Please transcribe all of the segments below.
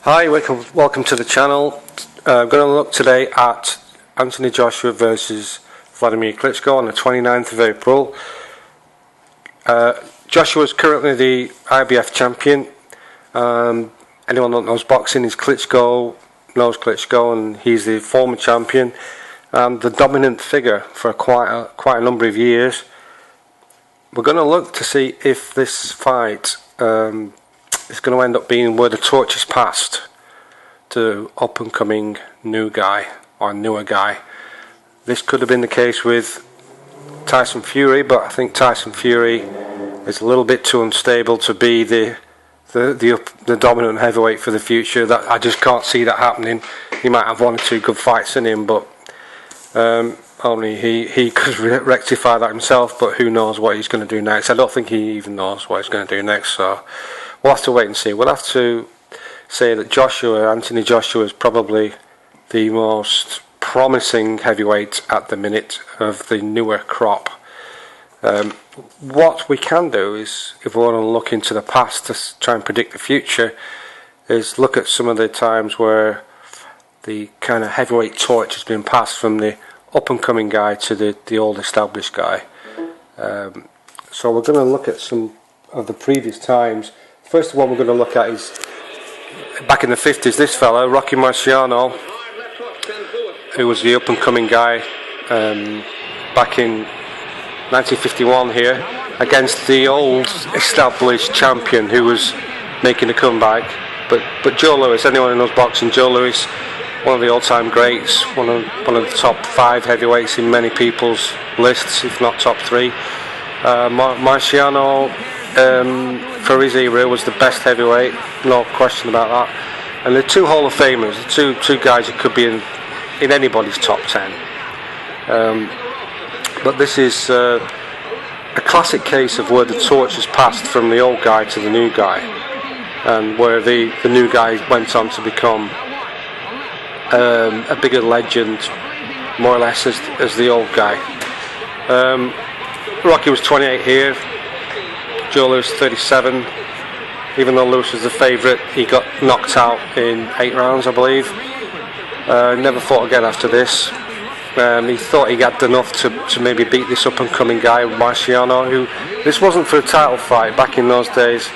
Hi, welcome to the channel. I'm going to look today at Anthony Joshua versus Vladimir Klitschko on the 29th of April. Joshua is currently the IBF champion. Anyone that knows boxing knows Klitschko, and he's the former champion and the dominant figure for quite a number of years. We're going to look to see if this fight is going to end up being where the torch is passed to up-and-coming newer guy. This could have been the case with Tyson Fury, but I think Tyson Fury is a little bit too unstable to be the dominant heavyweight for the future. That I just can't see that happening. He might have one or two good fights in him, but only he could rectify that himself. But who knows what he's going to do next? I don't think he even knows what he's going to do next. So we'll have to wait and see. We'll have to say that Anthony Joshua is probably the most promising heavyweight at the minute of the newer crop. What we can do is, if we want to look into the past to try and predict the future, is look at some of the times where the kind of heavyweight torch has been passed from the up-and-coming guy to the old established guy. So we're going to look at some of the previous times. First one we're going to look at is back in the 50s, this fellow, Rocky Marciano, who was the up-and-coming guy back in 1951 here, against the old established champion who was making a comeback. But Joe Louis, anyone who knows boxing, Joe Louis, one of the all-time greats, one of the top 5 heavyweights in many people's lists, if not top 3. Marciano, for his era, was the best heavyweight, no question about that. And the two Hall of Famers, the two guys who could be in anybody's top 10. But this is a classic case of where the torch has passed from the old guy to the new guy, and where the new guy went on to become a bigger legend, more or less, as the old guy. Rocky was 28 here, Joe Louis 37. Even though Louis was the favourite, he got knocked out in 8 rounds, I believe. Never fought again after this. He thought he had enough to maybe beat this up-and-coming guy, Marciano, who, this wasn't for a title fight back in those days.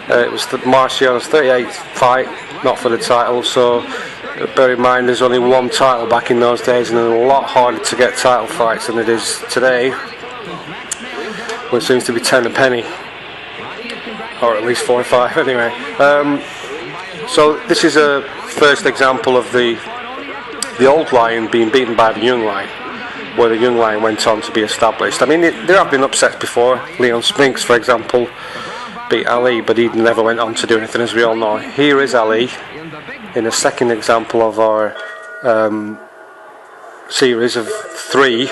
It was Marciano's 38th fight, not for the title, so bear in mind there's only one title back in those days, and it's a lot harder to get title fights than it is today, when it seems to be 10 a penny, or at least 4 or 5 anyway. So this is a first example of the old lion being beaten by the young lion, where the young lion went on to be established. I mean, there have been upsets before. Leon Spinks, for example, beat Ali, but he never went on to do anything, as we all know. Here is Ali in a second example of our series of 3,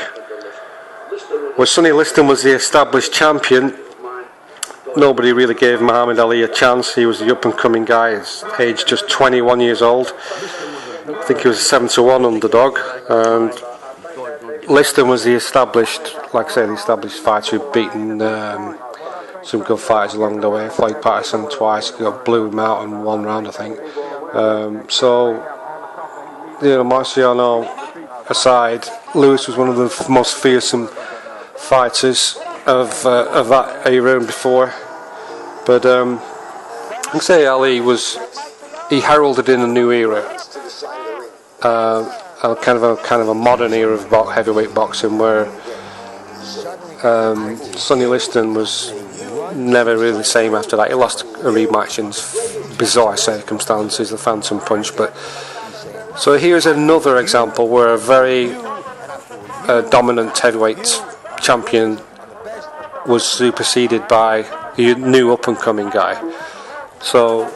where Sonny Liston was the established champion. Nobody really gave Muhammad Ali a chance. He was the up-and-coming guy, his age just 21 years old. I think he was a 7-1 underdog, and Liston was the established, like I say, the established fighter who'd beaten some good fighters along the way. Floyd Patterson twice, blew him out in 1 round, I think. So, Marciano aside, Louis was one of the most fearsome fighters of that era and before. But I'd say Ali he heralded in a new era, a kind of a modern era of heavyweight boxing, where Sonny Liston was never really the same after that. He lost a rematch in bizarre circumstances, the Phantom Punch. But so here's another example where a very dominant heavyweight champion was superseded by a new up-and-coming guy. So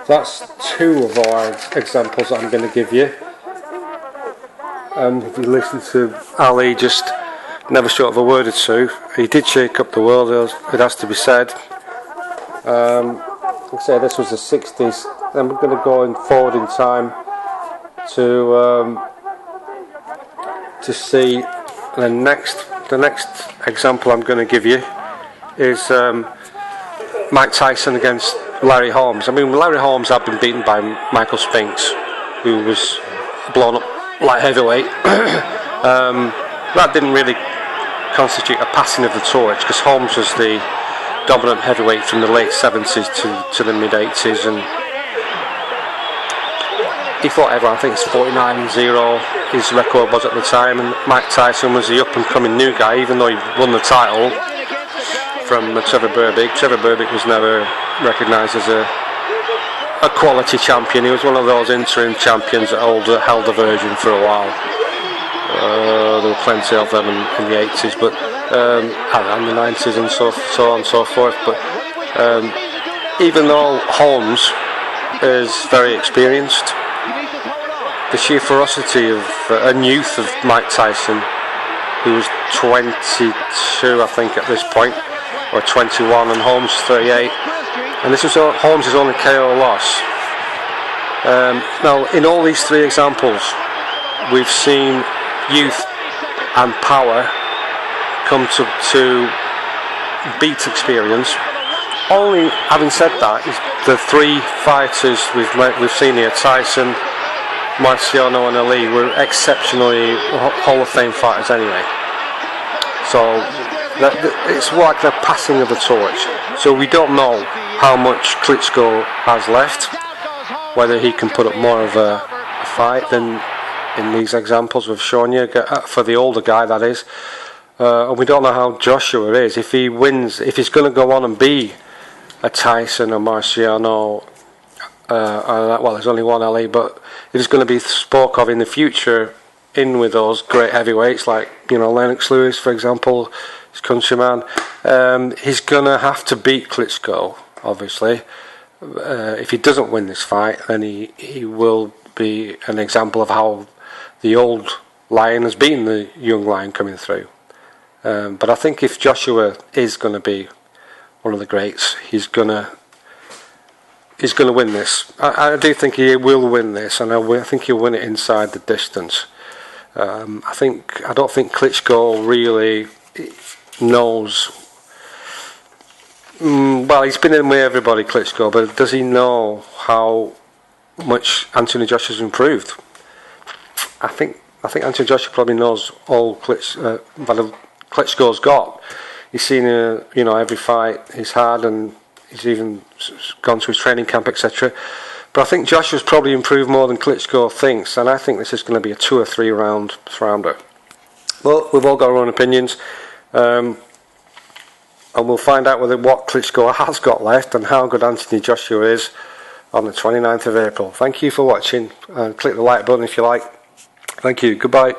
that's 2 of our examples that I'm going to give you. If you listen to Ali, just never short of a word or two. He did shake up the world, it has to be said. Like I say, this was the 60s. Then we're going to go forward in time to see the next example I'm going to give you is Mike Tyson against Larry Holmes. I mean, Larry Holmes had been beaten by Michael Spinks, who was blown up light heavyweight. That didn't really constitute a passing of the torch, because Holmes was the dominant heavyweight from the late 70s to the mid 80s, and he fought everyone. I think it's 49-0 his record was at the time, and Mike Tyson was the up and coming new guy, even though he won the title from Trevor Berbick. Trevor Berbick was never recognised as a quality champion. He was one of those interim champions that held the Virgin for a while. There were plenty of them in the 80s, but and the 90s and so on and so forth. But even though Holmes is very experienced, the sheer ferocity of and youth of Mike Tyson, who was 22, I think, at this point, or 21, and Holmes 38, and this was Holmes' only KO loss. Now, in all these three examples, we've seen youth and power come to beat experience. Only having said that, is the three fighters we've seen here, Tyson, Marciano and Ali, were exceptionally Hall of Fame fighters anyway. So it's like the passing of the torch. So we don't know how much Klitschko has left, whether he can put up more of a fight than in these examples we've shown you, for the older guy, that is. And we don't know how Joshua is. If he wins, if he's going to go on and be a Tyson or Marciano, well, there's only one Ali, but if he's going to be spoke of in the future in with those great heavyweights, like, you know, Lennox Lewis, for example, his countryman, he's going to have to beat Klitschko, obviously. If he doesn't win this fight, then he will be an example of how the old lion has beaten the young lion coming through. But I think if Joshua is going to be one of the greats, he's going to win this. I do think he will win this, and I think he'll win it inside the distance. I don't think Klitschko really knows. Well, he's been in with everybody, Klitschko, but does he know how much Anthony Joshua's improved? I think Anthony Joshua probably knows all Klitschko's got. He's seen every fight he's had, and he's even gone to his training camp, etc. But I think Joshua's probably improved more than Klitschko thinks, and I think this is going to be a 2 or 3 round rounder. Well, we've all got our own opinions, and we'll find out what Klitschko has got left and how good Anthony Joshua is on the 29th of April. Thank you for watching, and click the like button if you like. Thank you. Goodbye.